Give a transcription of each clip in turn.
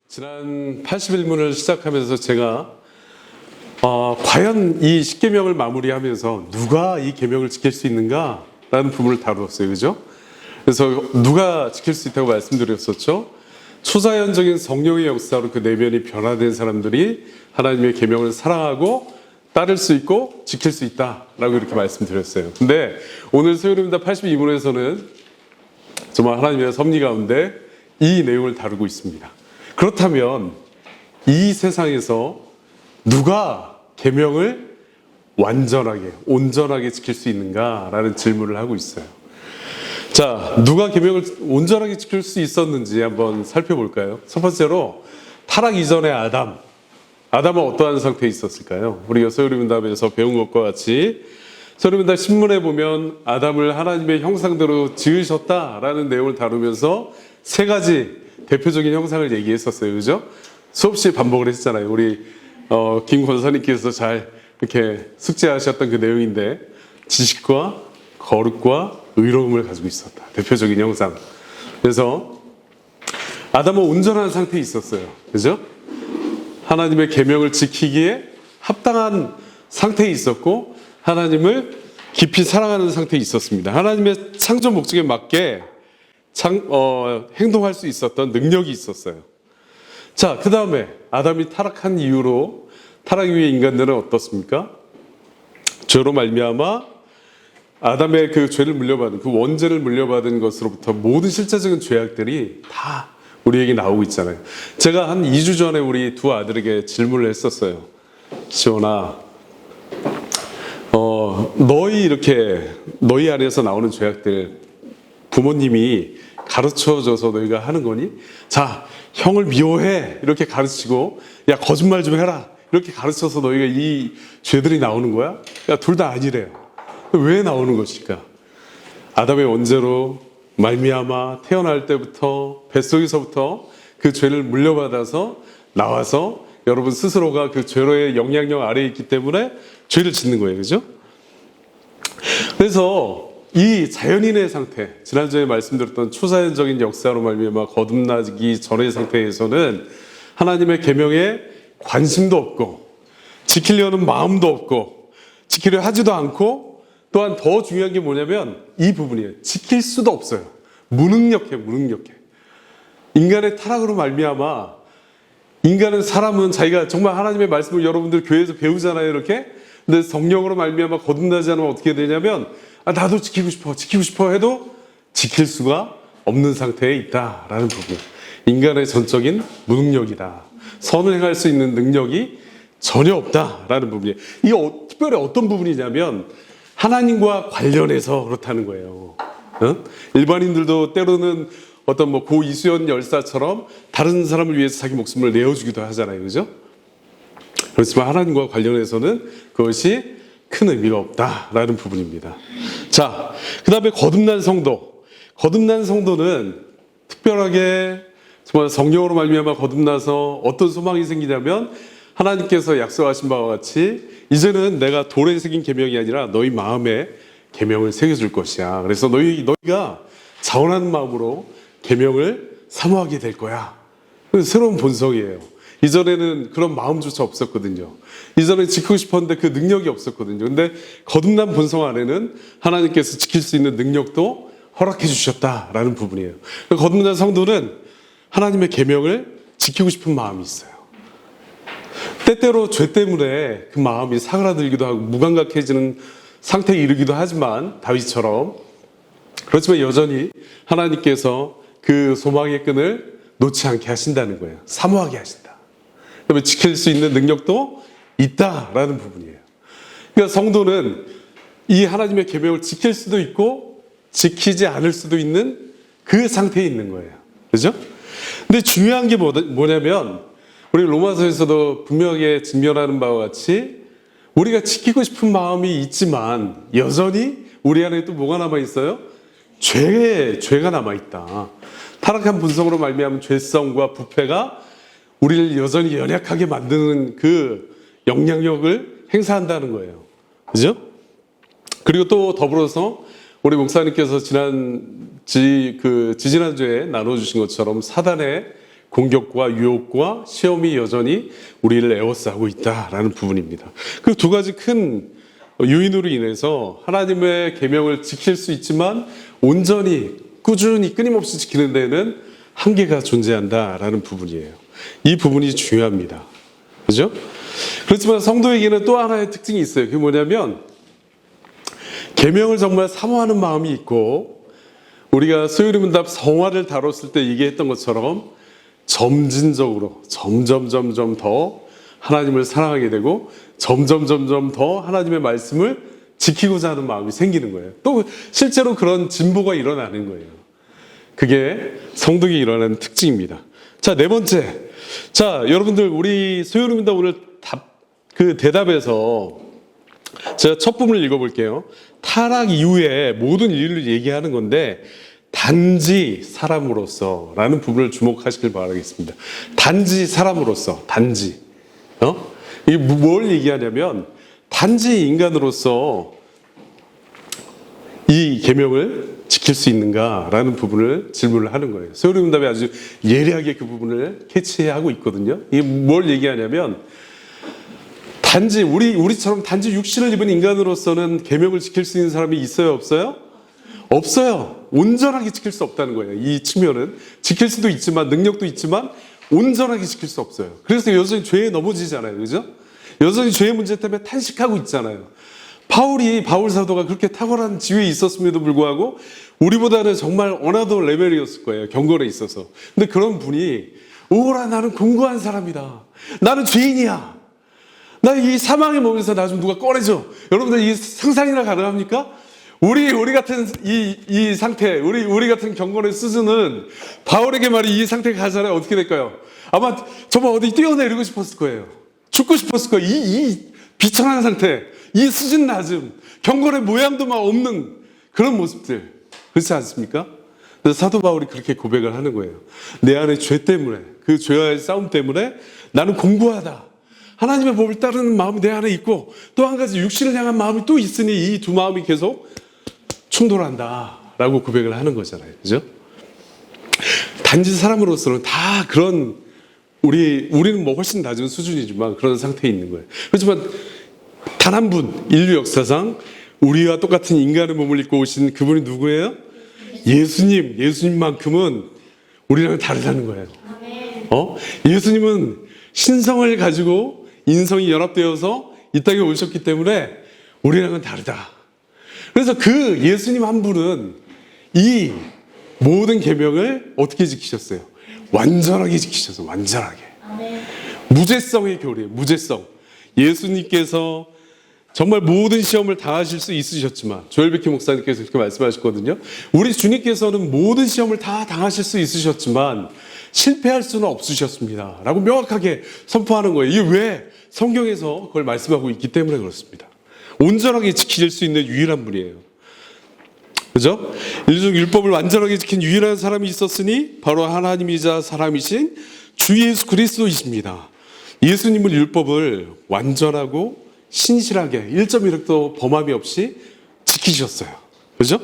지난 81문을 시작하면서 제가 과연 이 10계명을 마무리하면서 누가 이 계명을 지킬 수 있는가라는 부분을 다루었어요. 그죠? 그래서 누가 지킬 수 있다고 말씀드렸었죠. 초자연적인 성령의 역사로 그 내면이 변화된 사람들이 하나님의 계명을 사랑하고 따를 수 있고 지킬 수 있다라고 이렇게 말씀드렸어요. 근데 오늘 세율입니다 82문에서는 정말 하나님의 섭리 가운데 이 내용을 다루고 있습니다. 그렇다면 이 세상에서 누가 계명을 완전하게, 온전하게 지킬 수 있는가라는 질문을 하고 있어요. 자, 누가 계명을 온전하게 지킬 수 있었는지 한번 살펴볼까요? 첫 번째로 타락 이전의 아담은 어떠한 상태에 있었을까요? 우리가 소유리문답에서 배운 것과 같이 소유리문답 신문에 보면 아담을 하나님의 형상대로 지으셨다라는 내용을 다루면서 세 가지 대표적인 형상을 얘기했었어요. 그죠? 수없이 반복을 했잖아요. 우리 김 권사님께서 잘 이렇게 숙지하셨던 그 내용인데 지식과 거룩과 의로움을 가지고 있었다. 대표적인 형상. 그래서 아담은 온전한 상태에 있었어요. 그죠? 하나님의 계명을 지키기에 합당한 상태에 있었고 하나님을 깊이 사랑하는 상태에 있었습니다. 하나님의 창조 목적에 맞게 행동할 수 있었던 능력이 있었어요. 자, 그 다음에 아담이 타락한 이후로 타락 이후의 인간들은 어떻습니까? 죄로 말미암아 아담의 그 죄를 물려받은 그 원죄를 물려받은 것으로부터 모든 실제적인 죄악들이 다 우리에게 나오고 있잖아요. 제가 한 2주 전에 우리 두 아들에게 질문을 했었어요. 시온아, 너희 안에서 나오는 죄악들 부모님이 가르쳐줘서 너희가 하는 거니? 자, 형을 미워해 이렇게 가르치고 야 거짓말 좀 해라 이렇게 가르쳐서 너희가 이 죄들이 나오는 거야? 야, 둘 다 아니래요. 왜 나오는 것일까? 아담의 원죄로 말미암아 태어날 때부터 뱃속에서부터 그 죄를 물려받아서 나와서 여러분 스스로가 그 죄로의 영향력 아래에 있기 때문에 죄를 짓는 거예요. 그죠? 그래서 이 자연인의 상태, 지난주에 말씀드렸던 초자연적인 역사로 말미암아 거듭나기 전의 상태에서는 하나님의 계명에 관심도 없고 지키려는 마음도 없고 지키려 하지도 않고 또한 더 중요한 게 뭐냐면 이 부분이에요. 지킬 수도 없어요. 무능력해. 인간의 타락으로 말미암아 사람은 자기가 정말 하나님의 말씀을 여러분들 교회에서 배우잖아요. 이렇게. 근데 성령으로 말미암아 거듭나지 않으면 어떻게 되냐면 나도 지키고 싶어 해도 지킬 수가 없는 상태에 있다라는 부분. 인간의 전적인 무능력이다. 선을 행할 수 있는 능력이 전혀 없다라는 부분이에요. 이게 특별히 어떤 부분이냐면 하나님과 관련해서 그렇다는 거예요. 일반인들도 때로는 어떤 고 이수연 열사처럼 다른 사람을 위해서 자기 목숨을 내어주기도 하잖아요. 그죠? 그렇지만 하나님과 관련해서는 그것이 큰 의미가 없다라는 부분입니다. 자, 그 다음에 거듭난 성도. 거듭난 성도는 특별하게 정말 성령으로 말미암아 거듭나서 어떤 소망이 생기냐면 하나님께서 약속하신 바와 같이 이제는 내가 돌에 새긴 계명이 아니라 너희 마음에 계명을 새겨줄 것이야. 그래서 너희가 자원하는 마음으로 계명을 사모하게 될 거야. 새로운 본성이에요. 이전에는 그런 마음조차 없었거든요. 이전에 지키고 싶었는데 그 능력이 없었거든요. 근데 거듭난 본성 안에는 하나님께서 지킬 수 있는 능력도 허락해 주셨다라는 부분이에요. 거듭난 성도는 하나님의 계명을 지키고 싶은 마음이 있어요. 때때로 죄 때문에 그 마음이 사그라들기도 하고 무감각해지는 상태에 이르기도 하지만 다윗처럼 그렇지만 여전히 하나님께서 그 소망의 끈을 놓지 않게 하신다는 거예요. 사모하게 하신다. 그러면 지킬 수 있는 능력도 있다라는 부분이에요. 그러니까 성도는 이 하나님의 계명을 지킬 수도 있고 지키지 않을 수도 있는 그 상태에 있는 거예요. 그죠? 근데 중요한 게 뭐냐면 우리 로마서에서도 분명하게 직면하는 바와 같이 우리가 지키고 싶은 마음이 있지만 여전히 우리 안에 또 뭐가 남아있어요? 죄가 남아있다. 타락한 본성으로 말미암은 죄성과 부패가 우리를 여전히 연약하게 만드는 그 영향력을 행사한다는 거예요. 그죠? 그리고 또 더불어서 우리 목사님께서 지난주에 나눠주신 것처럼 사단의 공격과 유혹과 시험이 여전히 우리를 에워싸고 있다라는 부분입니다. 그 두 가지 큰 요인으로 인해서 하나님의 계명을 지킬 수 있지만 온전히 꾸준히 끊임없이 지키는 데는 한계가 존재한다라는 부분이에요. 이 부분이 중요합니다. 그죠? 그렇지만 성도에게는 또 하나의 특징이 있어요. 그게 뭐냐면 계명을 정말 사모하는 마음이 있고, 우리가 소요리문답 성화를 다뤘을 때 얘기했던 것처럼 점진적으로 점점 더 하나님을 사랑하게 되고 점점 더 하나님의 말씀을 지키고자 하는 마음이 생기는 거예요. 또 실제로 그런 진보가 일어나는 거예요. 그게 성도에게 일어나는 특징입니다. 자, 네 번째. 자, 여러분들 우리 소요리문답 오늘 그 대답에서 제가 첫 부분을 읽어볼게요. 타락 이후에 모든 일을 얘기하는 건데 단지 사람으로서 라는 부분을 주목하시길 바라겠습니다. 단지 사람으로서, 단지. 이게 뭘 얘기하냐면 단지 인간으로서 이 계명을 지킬 수 있는가라는 부분을 질문을 하는 거예요. 소요리문답이 아주 예리하게 그 부분을 캐치하고 있거든요. 이게 뭘 얘기하냐면 단지 우리처럼 단지 육신을 입은 인간으로서는 계명을 지킬 수 있는 사람이 있어요, 없어요? 없어요. 온전하게 지킬 수 없다는 거예요. 이 측면은 지킬 수도 있지만, 능력도 있지만 온전하게 지킬 수 없어요. 그래서 여전히 죄에 넘어지잖아요, 그죠? 여전히 죄의 문제 때문에 탄식하고 있잖아요. 바울 사도가 그렇게 탁월한 지위에 있었음에도 불구하고 우리보다는 정말 어나더 레벨이었을 거예요, 경건에 있어서. 근데 그런 분이 오라, 나는 공고한 사람이다, 나는 죄인이야, 나 이 사망의 몸에서 나 좀 누가 꺼내줘. 여러분들 이 상상이나 가능합니까? 우리 같은 이 상태, 우리 같은 경건의 수준은 바울에게 말이 이 상태가 가잖아요. 어떻게 될까요? 아마 정말 어디 뛰어내리고 싶었을 거예요. 죽고 싶었을 거예요. 이 비천한 상태, 이 수준 낮음, 경건의 모양도 막 없는 그런 모습들. 그렇지 않습니까? 그래서 사도 바울이 그렇게 고백을 하는 거예요. 내 안에 죄 때문에, 그 죄와의 싸움 때문에 나는 공고하다. 하나님의 법을 따르는 마음이 내 안에 있고 또 한 가지 육신을 향한 마음이 또 있으니 이 두 마음이 계속 충돌한다라고 고백을 하는 거잖아요. 그죠? 단지 사람으로서는 다 그런 우리는 뭐 훨씬 낮은 수준이지만 그런 상태에 있는 거예요. 그렇지만 단 한 분, 인류 역사상 우리와 똑같은 인간의 몸을 입고 오신 그분이 누구예요? 예수님만큼은 우리랑은 다르다는 거예요. 예수님은 신성을 가지고 인성이 연합되어서 이 땅에 오셨기 때문에 우리랑은 다르다. 그래서 그 예수님 한 분은 이 모든 계명을 어떻게 지키셨어요? 완전하게 지키셨어요. 완전하게. 무죄성의 교리예요. 무죄성. 예수님께서 정말 모든 시험을 당하실 수 있으셨지만, 조엘비키 목사님께서 그렇게 말씀하셨거든요. 우리 주님께서는 모든 시험을 다 당하실 수 있으셨지만 실패할 수는 없으셨습니다 라고 명확하게 선포하는 거예요. 이게 왜? 성경에서 그걸 말씀하고 있기 때문에 그렇습니다. 온전하게 지킬 수 있는 유일한 분이에요. 그죠? 인류적 율법을 완전하게 지킨 유일한 사람이 있었으니 바로 하나님이자 사람이신 주 예수 그리스도이십니다. 예수님은 율법을 완전하고 신실하게 1.1획도 범함이 없이 지키셨어요. 그죠?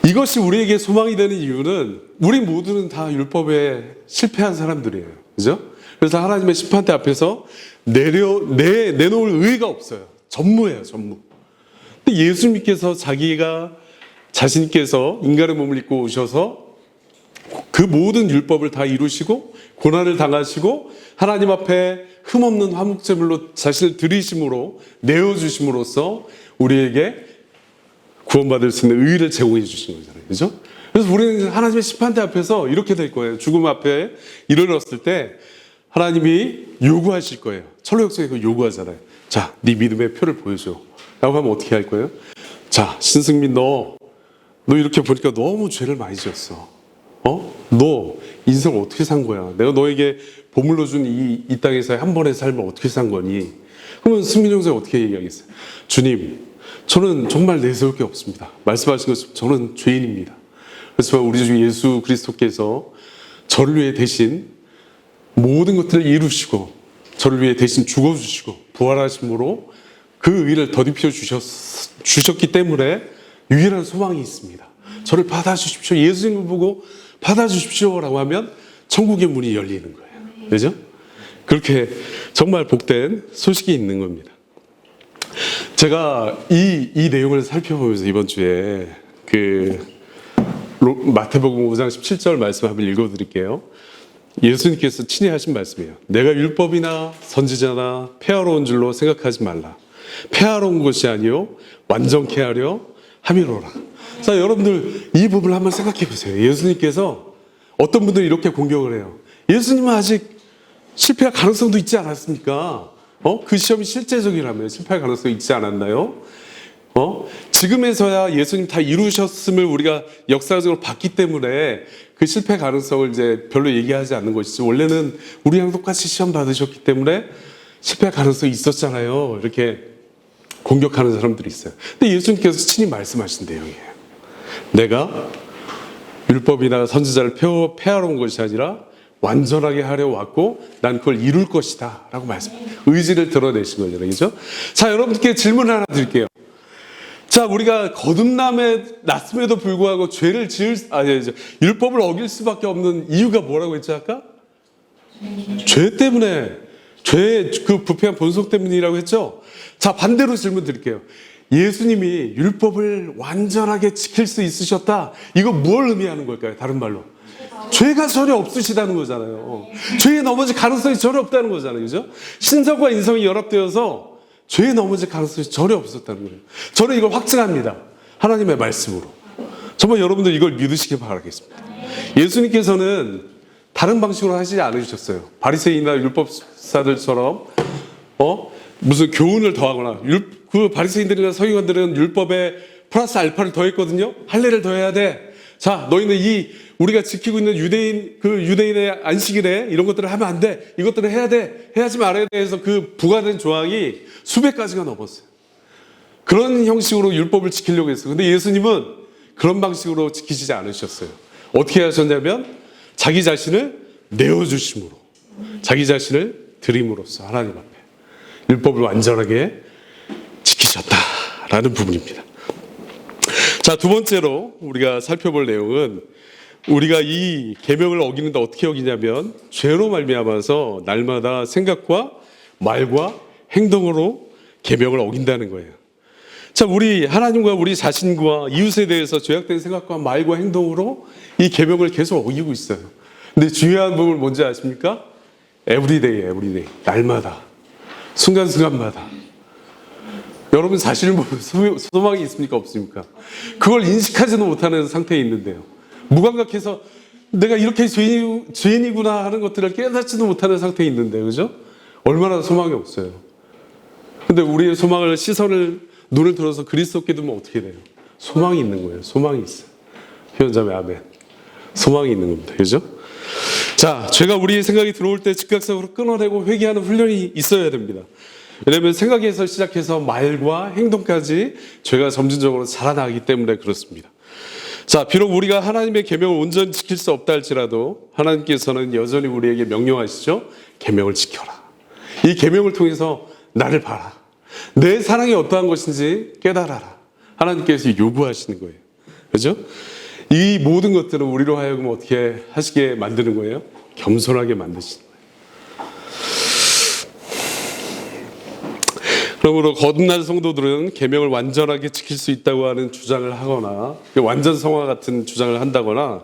이것이 우리에게 소망이 되는 이유는 우리 모두는 다 율법에 실패한 사람들이에요. 그죠? 그래서 하나님의 심판대 앞에서 내놓을 의의가 없어요. 전무예요, 전무. 근데 예수님께서 자신께서 인간의 몸을 입고 오셔서 그 모든 율법을 다 이루시고 고난을 당하시고 하나님 앞에 흠없는 화목제물로 자신을 드리심으로 내어주심으로써 우리에게 구원받을 수 있는 의의를 제공해 주신 거잖아요. 그죠? 그래서 우리는 하나님의 심판대 앞에서 이렇게 될 거예요. 죽음 앞에 이르렀을 때 하나님이 요구하실 거예요. 철로역성에 그 요구하잖아요. 자, 네 믿음의 표를 보여줘 라고 하면 어떻게 할 거예요? 자, 신승민 너 이렇게 보니까 너무 죄를 많이 지었어. 너 인생 어떻게 산 거야? 내가 너에게 보물로 준 이 땅에서의 한 번의 삶을 어떻게 산 거니? 그러면 승민 형제가 어떻게 얘기하겠어요? 주님, 저는 정말 내세울 게 없습니다. 말씀하신 것처럼 저는 죄인입니다. 그래서 우리 주 예수 그리스도께서 저를 위해 대신 모든 것들을 이루시고 저를 위해 대신 죽어주시고 부활하심으로 그 의를 더딥혀 주셨기 때문에 유일한 소망이 있습니다. 저를 받아주십시오. 예수님을 보고 받아주십시오 라고 하면 천국의 문이 열리는 거예요. 그죠? 그렇게 정말 복된 소식이 있는 겁니다. 제가 이 내용을 살펴보면서 이번 주에 마태복음 5장 17절 말씀 한번 읽어드릴게요. 예수님께서 친히 하신 말씀이에요. 내가 율법이나 선지자나 폐하러 온 줄로 생각하지 말라. 폐하러 온 것이 아니요 완전케 하려 함이로라. 자, 여러분들 이 부분을 한번 생각해 보세요. 예수님께서 어떤 분들이 이렇게 공격을 해요. 예수님은 아직 실패할 가능성도 있지 않았습니까? 그 시험이 실제적이라면 실패할 가능성이 있지 않았나요? 지금에서야 예수님 다 이루셨음을 우리가 역사적으로 봤기 때문에 그 실패 가능성을 이제 별로 얘기하지 않는 것이지, 원래는 우리랑 똑같이 시험 받으셨기 때문에 실패할 가능성이 있었잖아요. 이렇게 공격하는 사람들이 있어요. 근데 예수님께서 친히 말씀하신 내용이에요. 내가 율법이나 선지자를 폐하러 온 것이 아니라 완전하게 하려 왔고 난 그걸 이룰 것이다 라고 의지를 드러내신 거죠. 그죠? 자, 여러분께 질문 하나 드릴게요. 자, 우리가 거듭남에 났음에도 불구하고 율법을 어길 수밖에 없는 이유가 뭐라고 했죠 아까? 죄 때문에, 죄의 그 부패한 본성 때문이라고 했죠. 자, 반대로 질문 드릴게요. 예수님이 율법을 완전하게 지킬 수 있으셨다, 이거 뭘 의미하는 걸까요? 다른 말로 죄가 전혀 없으시다는 거잖아요. 죄에 넘어질 가능성이 전혀 없다는 거잖아요. 그죠? 신성과 인성이 연합되어서 죄에 넘어질 가능성이 전혀 없었다는 거예요. 저는 이걸 확증합니다. 하나님의 말씀으로. 정말 여러분들 이걸 믿으시길 바라겠습니다. 예수님께서는 다른 방식으로 하시지 않으셨어요. 바리새인이나 율법사들처럼 무슨 교훈을 더하거나, 그 바리새인들이나 서기관들은 율법에 플러스 알파를 더했거든요. 할례를 더해야 돼. 자, 너희는 우리가 지키고 있는 유대인의 안식일에 이런 것들을 하면 안 돼. 이것들을 해야 돼. 해야지 말아야 돼. 해서 그 부과된 조항이 수백 가지가 넘었어요. 그런 형식으로 율법을 지키려고 했어요. 근데 예수님은 그런 방식으로 지키시지 않으셨어요. 어떻게 하셨냐면 자기 자신을 내어주심으로, 자기 자신을 드림으로써 하나님 앞에 율법을 완전하게 지키셨다라는 부분입니다. 자, 두 번째로 우리가 살펴볼 내용은, 우리가 이 계명을 어기는데 어떻게 어기냐면 죄로 말미암아서 날마다 생각과 말과 행동으로 계명을 어긴다는 거예요. 자, 우리 하나님과 우리 자신과 이웃에 대해서 죄악된 생각과 말과 행동으로 이 계명을 계속 어기고 있어요. 근데 중요한 부분 뭔지 아십니까? 에브리데이, 날마다, 순간순간마다. 여러분 사실 소망이 있습니까? 없습니까? 그걸 인식하지도 못하는 상태에 있는데요. 무감각해서 내가 이렇게 죄인이구나 하는 것들을 깨닫지도 못하는 상태에 있는데, 그죠? 얼마나 소망이 없어요. 근데 우리의 소망을, 눈을 들어서 그리스도께 두면 어떻게 돼요? 소망이 있는 거예요. 소망이 있어요. 회원자매 아멘. 소망이 있는 겁니다. 그죠? 자, 죄가 우리의 생각이 들어올 때 즉각적으로 끊어내고 회개하는 훈련이 있어야 됩니다. 왜냐하면 생각에서 시작해서 말과 행동까지 죄가 점진적으로 자라나기 때문에 그렇습니다. 자, 비록 우리가 하나님의 계명을 온전히 지킬 수 없다 할지라도 하나님께서는 여전히 우리에게 명령하시죠. 계명을 지켜라. 이 계명을 통해서 나를 봐라. 내 사랑이 어떠한 것인지 깨달아라. 하나님께서 요구하시는 거예요. 그렇죠? 이 모든 것들은 우리로 하여금 어떻게 하시게 만드는 거예요? 겸손하게 만드시는 거예요. 그러므로 거듭난 성도들은 계명을 완전하게 지킬 수 있다고 하는 주장을 하거나, 완전 성화 같은 주장을 한다거나,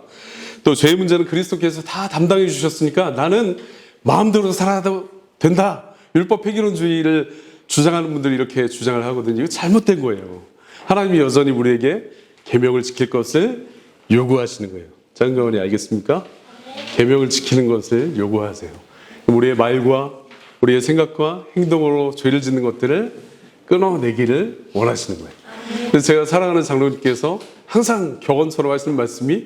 또 죄의 문제는 그리스도께서 다 담당해 주셨으니까 나는 마음대로 살아도 된다, 율법 폐기론주의를 주장하는 분들이 이렇게 주장을 하거든요. 이거 잘못된 거예요. 하나님이 여전히 우리에게 계명을 지킬 것을 요구하시는 거예요. 장가원이 알겠습니까? 계명을 지키는 것을 요구하세요. 우리의 말과 우리의 생각과 행동으로 죄를 짓는 것들을 끊어내기를 원하시는 거예요. 그래서 제가 사랑하는 장로님께서 항상 격언처럼 하시는 말씀이,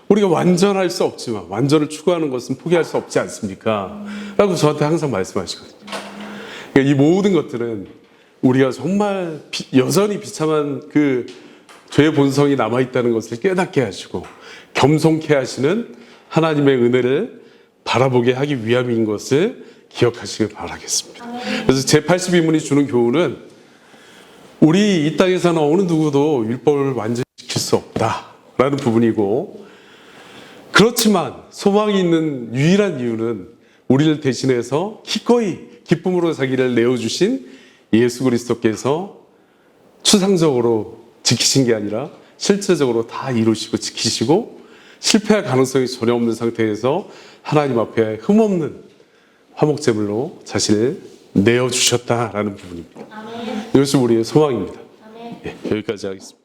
우리가 완전할 수 없지만 완전을 추구하는 것은 포기할 수 없지 않습니까? 라고 저한테 항상 말씀하시거든요. 그러니까 이 모든 것들은 우리가 정말 여전히 비참한 그 죄의 본성이 남아있다는 것을 깨닫게 하시고 겸손케 하시는 하나님의 은혜를 바라보게 하기 위함인 것을 기억하시길 바라겠습니다. 그래서 제82문이 주는 교훈은, 우리 이 땅에서는 어느 누구도 율법을 완전히 지킬 수 없다라는 부분이고, 그렇지만 소망이 있는 유일한 이유는 우리를 대신해서 기꺼이 기쁨으로 자기를 내어주신 예수 그리스도께서 추상적으로 지키신 게 아니라 실제적으로 다 이루시고 지키시고 실패할 가능성이 전혀 없는 상태에서 하나님 앞에 흠없는 화목제물로 자신을 내어주셨다라는 부분입니다. 이것이 우리의 소망입니다. 예, 여기까지 하겠습니다.